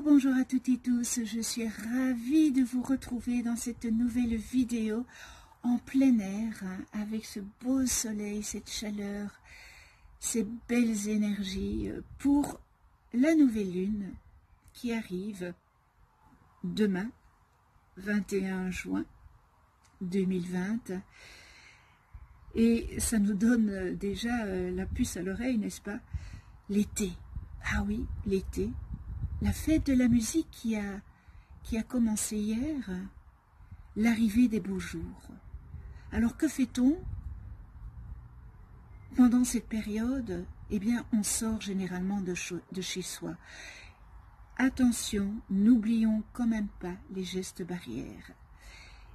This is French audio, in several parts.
Bonjour à toutes et tous, je suis ravie de vous retrouver dans cette nouvelle vidéo en plein air, avec ce beau soleil, cette chaleur, ces belles énergies pour la nouvelle lune qui arrive demain, 21 juin 2020. Et ça nous donne déjà la puce à l'oreille, n'est-ce pas? L'été. Ah oui, l'été. La fête de la musique qui a commencé hier, l'arrivée des beaux jours. Alors que fait-on pendant cette période? Eh bien, on sort généralement de chez soi. Attention, n'oublions quand même pas les gestes barrières.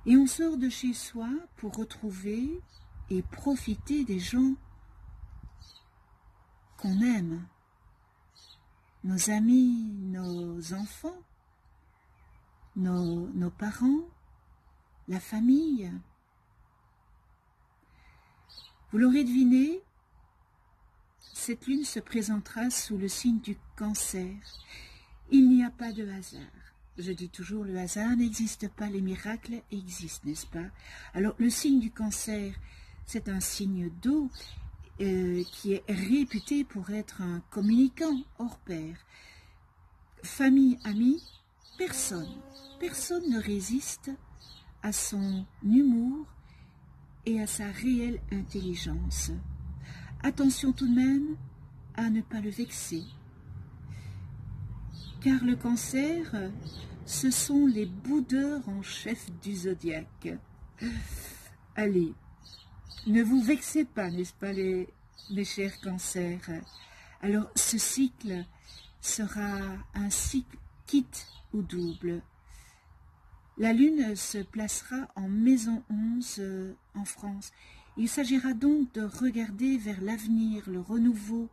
Et on sort de chez soi pour retrouver et profiter des gens qu'on aime. Nos amis, nos enfants, nos parents, la famille. Vous l'aurez deviné, cette lune se présentera sous le signe du Cancer. Il n'y a pas de hasard. Je dis toujours, le hasard n'existe pas, les miracles existent, n'est-ce pas? Alors, le signe du Cancer, c'est un signe d'eau qui est réputé pour être un communicant hors pair. Famille, amis, personne ne résiste à son humour et à sa réelle intelligence. Attention tout de même à ne pas le vexer, car le Cancer, ce sont les boudeurs en chef du zodiaque. Allez, ne vous vexez pas, n'est-ce pas, mes chers Cancers? Alors, ce cycle sera un cycle quitte ou double. La Lune se placera en maison 11 en France. Il s'agira donc de regarder vers l'avenir, le renouveau,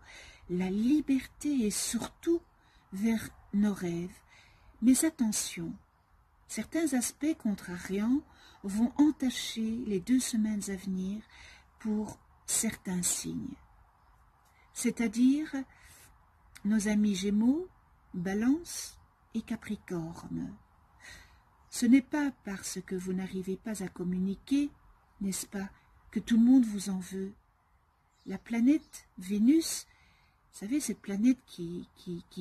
la liberté et surtout vers nos rêves. Mais attention, certains aspects contrariants vont entacher les 2 semaines à venir pour certains signes. C'est-à-dire nos amis Gémeaux, Balance et Capricorne. Ce n'est pas parce que vous n'arrivez pas à communiquer, n'est-ce pas, que tout le monde vous en veut. La planète Vénus, vous savez, cette planète qui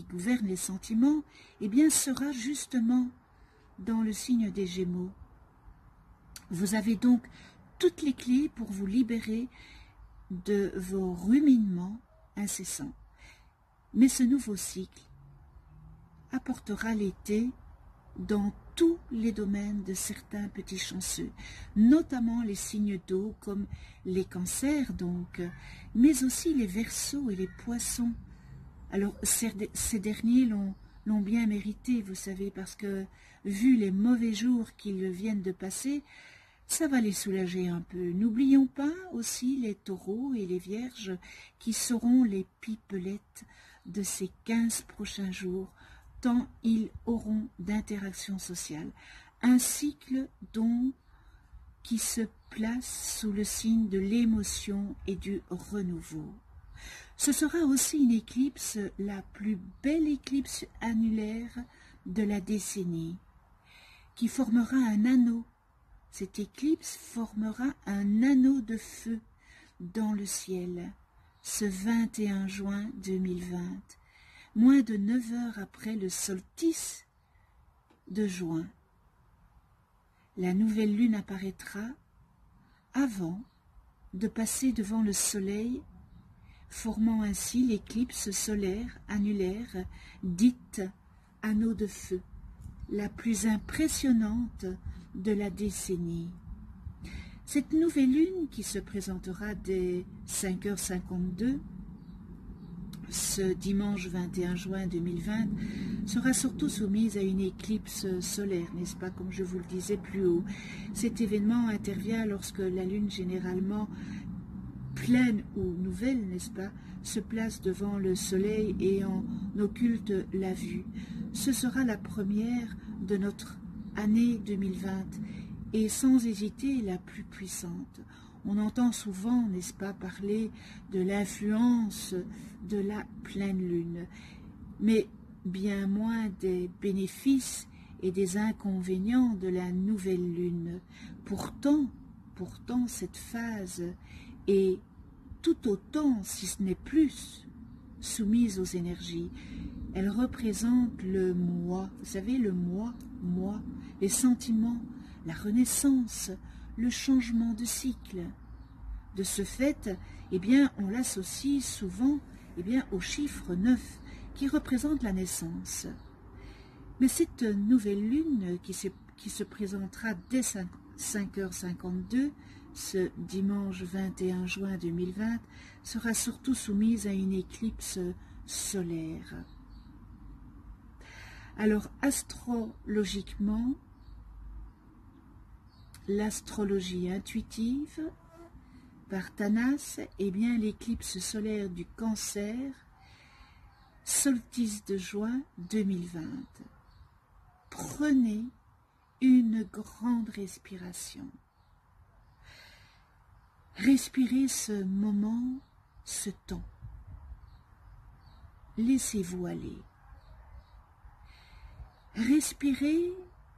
gouverne les sentiments, eh bien, sera justement dans le signe des Gémeaux. Vous avez donc toutes les clés pour vous libérer de vos ruminements incessants. Mais ce nouveau cycle apportera l'été dans tous les domaines de certains petits chanceux, notamment les signes d'eau comme les Cancers donc, mais aussi les Verseaux et les Poissons. Alors ces derniers l'ont bien mérité, vous savez, parce que vu les mauvais jours qu'ils viennent de passer, ça va les soulager un peu. N'oublions pas aussi les Taureaux et les Vierges qui seront les pipelettes de ces 15 prochains jours, tant ils auront d'interactions sociales. Un cycle donc qui se place sous le signe de l'émotion et du renouveau. Ce sera aussi une éclipse, la plus belle éclipse annulaire de la décennie, qui formera un anneau. Cette éclipse formera un anneau de feu dans le ciel, ce 21 juin 2020, moins de 9 heures après le solstice de juin. La nouvelle lune apparaîtra avant de passer devant le soleil, formant ainsi l'éclipse solaire annulaire dite anneau de feu, la plus impressionnante de la décennie. Cette nouvelle lune qui se présentera dès 5h52 ce dimanche 21 juin 2020 sera surtout soumise à une éclipse solaire, n'est-ce pas, comme je vous le disais plus haut. Cet événement intervient lorsque la lune, généralement pleine ou nouvelle, n'est-ce pas, se place devant le soleil et en occulte la vue. Ce sera la première de notre année 2020 et sans hésiter la plus puissante. On entend souvent, n'est-ce pas, parler de l'influence de la pleine lune. Mais bien moins des bénéfices et des inconvénients de la nouvelle lune. Pourtant, cette phase est tout autant, si ce n'est plus, soumise aux énergies. Elle représente le moi, vous savez, le moi, les sentiments, la renaissance, le changement de cycle. De ce fait, eh bien, on l'associe souvent au chiffre 9, qui représente la naissance. Mais cette nouvelle lune qui se présentera dès 5h52, ce dimanche 21 juin 2020, sera surtout soumise à une éclipse solaire. Alors, astrologiquement, l'astrologie intuitive, par Thanas, eh bien, l'éclipse solaire du Cancer, solstice de juin 2020. Prenez une grande respiration. Respirez ce moment, ce temps. Laissez-vous aller. Respirez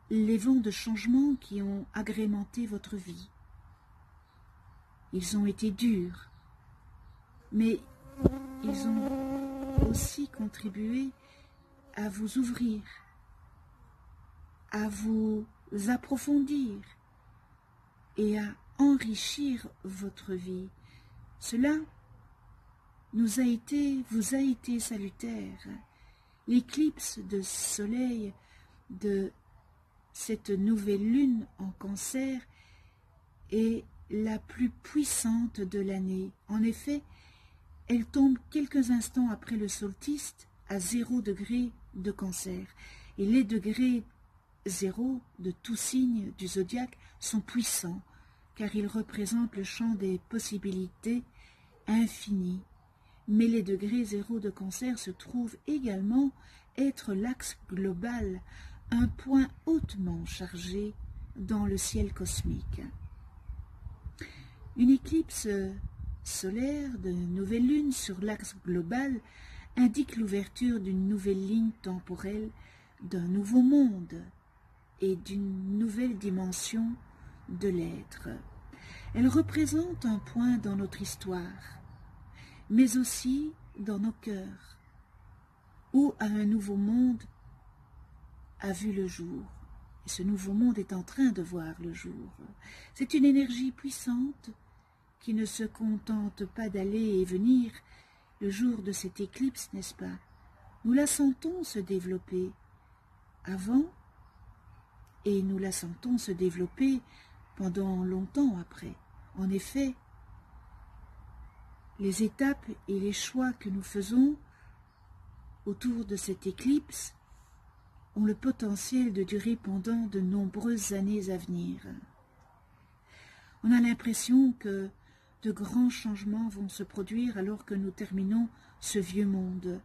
les vents de changement qui ont agrémenté votre vie. Ils ont été durs, mais ils ont aussi contribué à vous ouvrir, à vous approfondir et à enrichir votre vie. Cela vous a été salutaire. L'éclipse de soleil de cette nouvelle lune en Cancer est la plus puissante de l'année. En effet, elle tombe quelques instants après le solstice à 0 degré de Cancer. Et les degrés 0 de tout signe du zodiaque sont puissants, car ils représentent le champ des possibilités infinies. Mais les degrés 0 de Cancer se trouvent également être l'axe global, un point hautement chargé dans le ciel cosmique. Une éclipse solaire de nouvelle lune sur l'axe global indique l'ouverture d'une nouvelle ligne temporelle, d'un nouveau monde et d'une nouvelle dimension de l'être. Elle représente un point dans notre histoire, mais aussi dans nos cœurs, où un nouveau monde a vu le jour. Et ce nouveau monde est en train de voir le jour. C'est une énergie puissante qui ne se contente pas d'aller et venir le jour de cette éclipse, n'est-ce pas? Nous la sentons se développer avant et nous la sentons se développer pendant longtemps après. En effet, les étapes et les choix que nous faisons autour de cette éclipse ont le potentiel de durer pendant de nombreuses années à venir. On a l'impression que de grands changements vont se produire alors que nous terminons ce vieux monde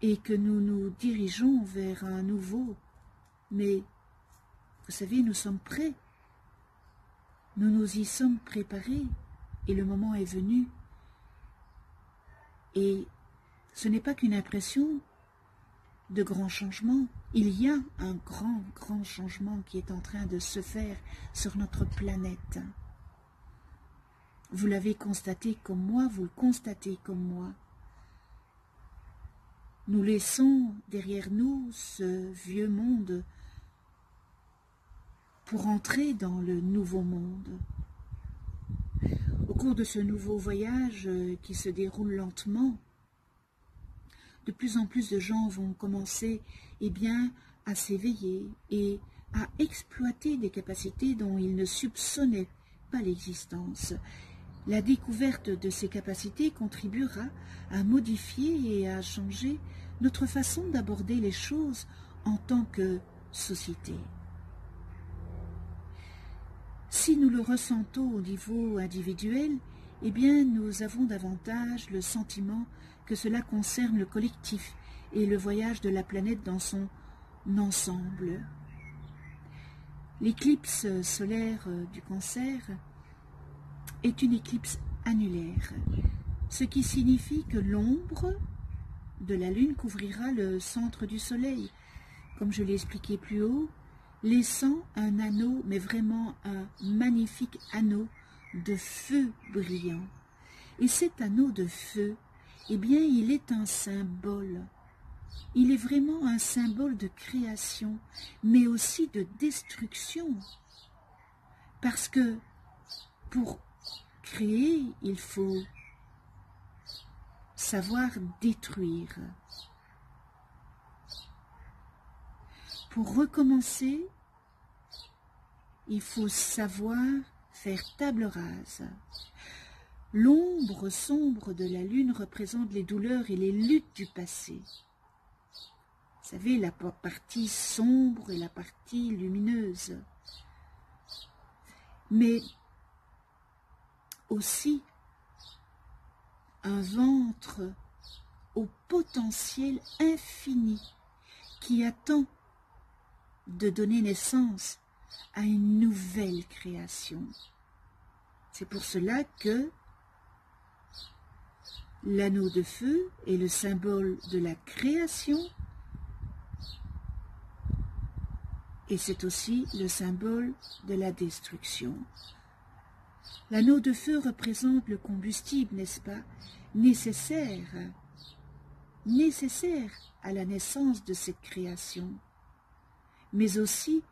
et que nous nous dirigeons vers un nouveau. Mais, vous savez, nous sommes prêts. Nous nous y sommes préparés et le moment est venu. Et ce n'est pas qu'une impression de grands changements. Il y a un grand changement qui est en train de se faire sur notre planète. Vous l'avez constaté comme moi, vous le constatez comme moi. Nous laissons derrière nous ce vieux monde pour entrer dans le nouveau monde. Au cours de ce nouveau voyage qui se déroule lentement, de plus en plus de gens vont commencer à s'éveiller et à exploiter des capacités dont ils ne soupçonnaient pas l'existence. La découverte de ces capacités contribuera à modifier et à changer notre façon d'aborder les choses en tant que société. Si nous le ressentons au niveau individuel, nous avons davantage le sentiment que cela concerne le collectif et le voyage de la planète dans son ensemble. L'éclipse solaire du Cancer est une éclipse annulaire, ce qui signifie que l'ombre de la Lune couvrira le centre du Soleil, comme je l'ai expliqué plus haut, laissant un anneau, mais vraiment un magnifique anneau de feu brillant. Et cet anneau de feu, eh bien, il est un symbole. Il est vraiment un symbole de création, mais aussi de destruction. Parce que pour créer, il faut savoir détruire. Pour recommencer, il faut savoir faire table rase. L'ombre sombre de la Lune représente les douleurs et les luttes du passé. Vous savez, la partie sombre et la partie lumineuse. Mais aussi un ventre au potentiel infini qui attend de donner naissance à une nouvelle création. C'est pour cela que l'anneau de feu est le symbole de la création et c'est aussi le symbole de la destruction. L'anneau de feu représente le combustible, n'est-ce pas, nécessaire à la naissance de cette création, mais aussi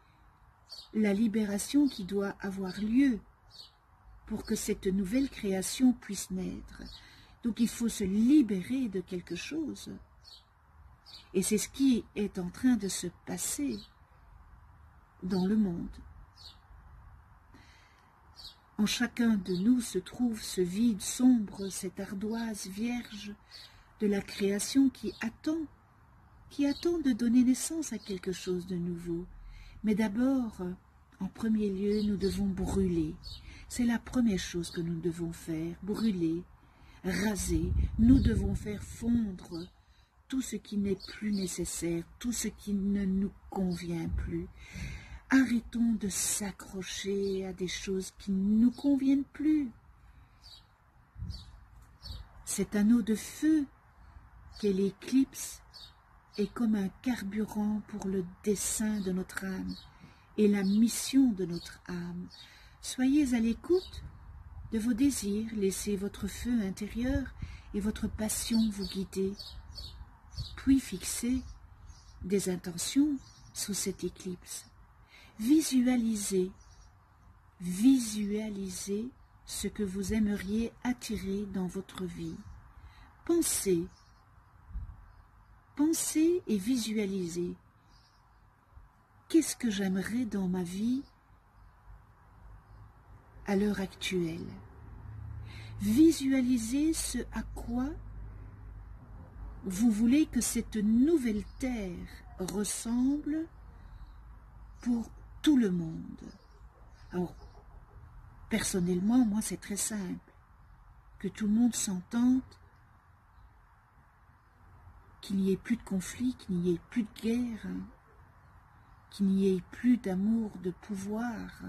la libération qui doit avoir lieu pour que cette nouvelle création puisse naître. Donc il faut se libérer de quelque chose. Et c'est ce qui est en train de se passer dans le monde. En chacun de nous se trouve ce vide sombre, cette ardoise vierge de la création qui attend de donner naissance à quelque chose de nouveau. Mais d'abord, en premier lieu, nous devons brûler. C'est la première chose que nous devons faire, brûler, raser. Nous devons faire fondre tout ce qui n'est plus nécessaire, tout ce qui ne nous convient plus. Arrêtons de s'accrocher à des choses qui ne nous conviennent plus. Cet anneau de feu qu'est l'éclipse est comme un carburant pour le dessein de notre âme et la mission de notre âme. Soyez à l'écoute de vos désirs, laissez votre feu intérieur et votre passion vous guider, puis fixez des intentions sous cette éclipse. Visualisez ce que vous aimeriez attirer dans votre vie. Pensez et visualisez. Qu'est-ce que j'aimerais dans ma vie à l'heure actuelle? Visualisez ce à quoi vous voulez que cette nouvelle terre ressemble pour tout le monde. Alors, personnellement, moi, c'est très simple. Que tout le monde s'entende, qu'il n'y ait plus de conflit, qu'il n'y ait plus de guerre, qu'il n'y ait plus d'amour, de pouvoir,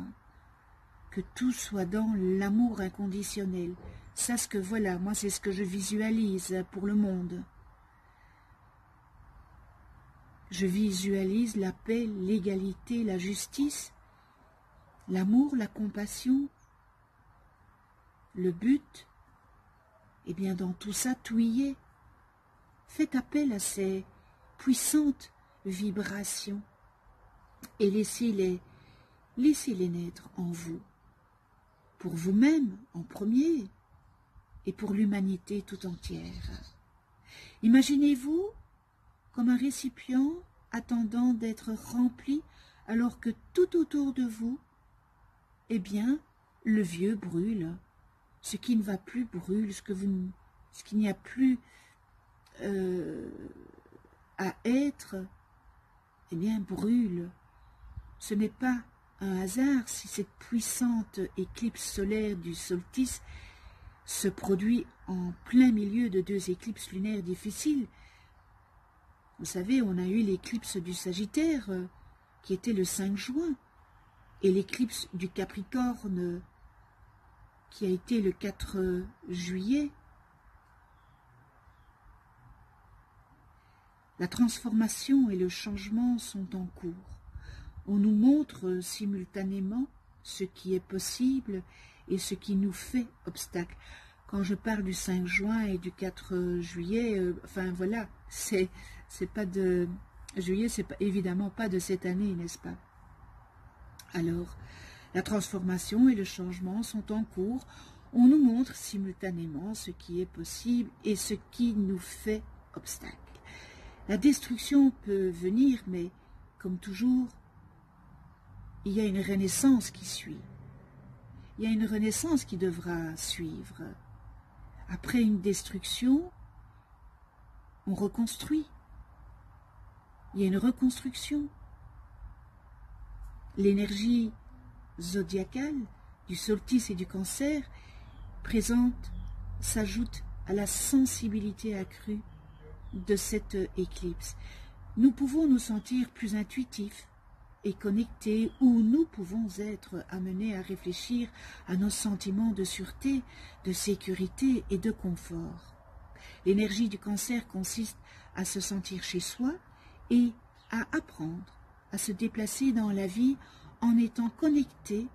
que tout soit dans l'amour inconditionnel. Ça, voilà, moi, c'est ce que je visualise pour le monde. Je visualise la paix, l'égalité, la justice, l'amour, la compassion. Le but, eh bien, dans tout ça, tout y est. Faites appel à ces puissantes vibrations et laissez-les naître en vous, pour vous-même en premier et pour l'humanité tout entière. Imaginez-vous comme un récipient attendant d'être rempli alors que tout autour de vous, eh bien, le vieux brûle, ce qui ne va plus brûle, ce qu'il n'y a plus à être, eh bien, brûle. Ce n'est pas un hasard si cette puissante éclipse solaire du solstice se produit en plein milieu de deux éclipses lunaires difficiles. Vous savez, on a eu l'éclipse du Sagittaire, qui était le 5 juin, et l'éclipse du Capricorne, qui a été le 4 juillet. La transformation et le changement sont en cours. On nous montre simultanément ce qui est possible et ce qui nous fait obstacle. Quand je parle du 5 juin et du 4 juillet, enfin voilà, c'est pas de juillet, c'est évidemment pas de cette année, n'est-ce pas? Alors, la transformation et le changement sont en cours. On nous montre simultanément ce qui est possible et ce qui nous fait obstacle. La destruction peut venir, mais comme toujours, il y a une renaissance qui suit. Il y a une renaissance qui devra suivre. Après une destruction, on reconstruit. Il y a une reconstruction. L'énergie zodiacale du solstice et du cancer présente, s'ajoute à la sensibilité accrue de cette éclipse. Nous pouvons nous sentir plus intuitifs et connectés, ou nous pouvons être amenés à réfléchir à nos sentiments de sûreté, de sécurité et de confort. L'énergie du cancer consiste à se sentir chez soi et à apprendre à se déplacer dans la vie en étant connecté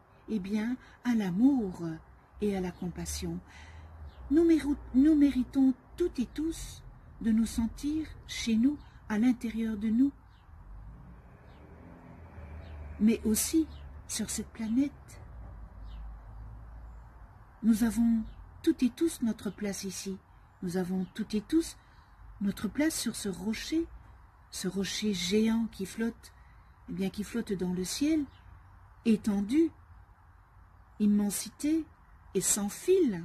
à l'amour et à la compassion. Nous méritons toutes et tous de nous sentir chez nous, à l'intérieur de nous, mais aussi sur cette planète. Nous avons toutes et tous notre place ici. Nous avons toutes et tous notre place sur ce rocher géant qui flotte, qui flotte dans le ciel, étendu, immensité et sans fil.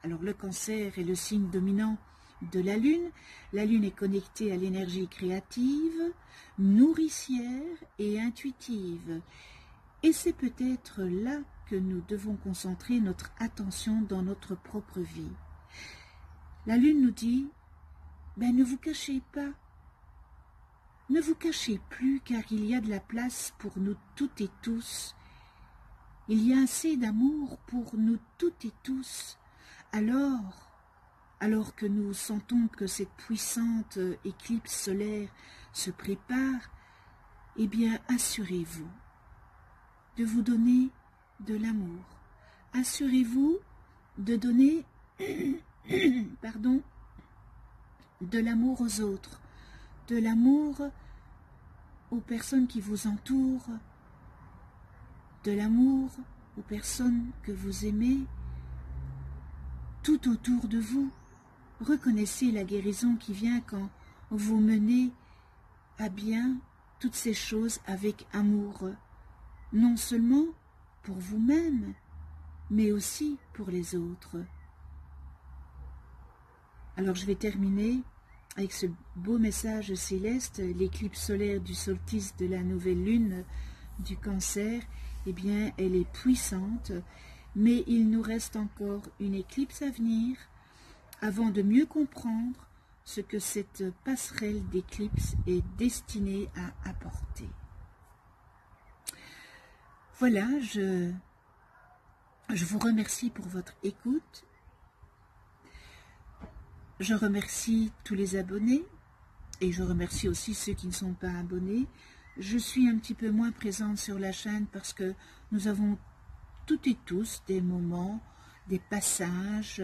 Alors le cancer est le signe dominant de la Lune. La Lune est connectée à l'énergie créative, nourricière et intuitive. Et c'est peut-être là que nous devons concentrer notre attention dans notre propre vie. La Lune nous dit, ne vous cachez pas, ne vous cachez plus, car il y a de la place pour nous toutes et tous. Il y a assez d'amour pour nous toutes et tous. Alors que nous sentons que cette puissante éclipse solaire se prépare, assurez-vous de vous donner de l'amour. Assurez-vous de donner de l'amour aux autres, de l'amour aux personnes qui vous entourent, de l'amour aux personnes que vous aimez, tout autour de vous. Reconnaissez la guérison qui vient quand vous menez à bien toutes ces choses avec amour, non seulement pour vous-même, mais aussi pour les autres. Alors je vais terminer avec ce beau message céleste, l'éclipse solaire du solstice de la nouvelle lune du cancer, elle est puissante, mais il nous reste encore une éclipse à venir avant de mieux comprendre ce que cette passerelle d'éclipse est destinée à apporter. Voilà, je vous remercie pour votre écoute. Je remercie tous les abonnés et je remercie aussi ceux qui ne sont pas abonnés. Je suis un petit peu moins présente sur la chaîne parce que nous avons toutes et tous des moments, des passages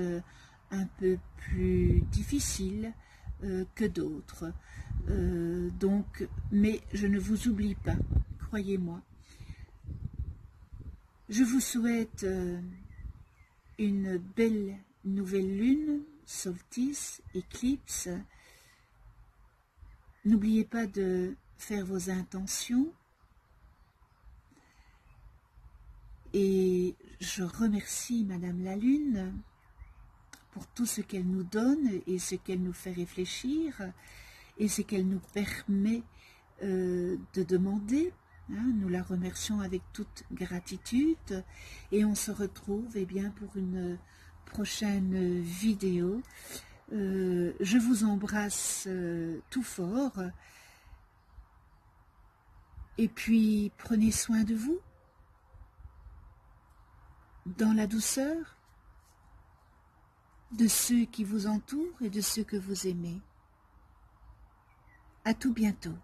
un peu plus difficiles que d'autres. Mais je ne vous oublie pas, croyez-moi. Je vous souhaite une belle nouvelle lune, solstice, éclipse. N'oubliez pas de faire vos intentions. Et je remercie Madame la Lune pour tout ce qu'elle nous donne et ce qu'elle nous fait réfléchir et ce qu'elle nous permet de demander. Nous la remercions avec toute gratitude et on se retrouve pour une prochaine vidéo. Je vous embrasse tout fort et puis prenez soin de vous dans la douceur de ceux qui vous entourent et de ceux que vous aimez. À tout bientôt.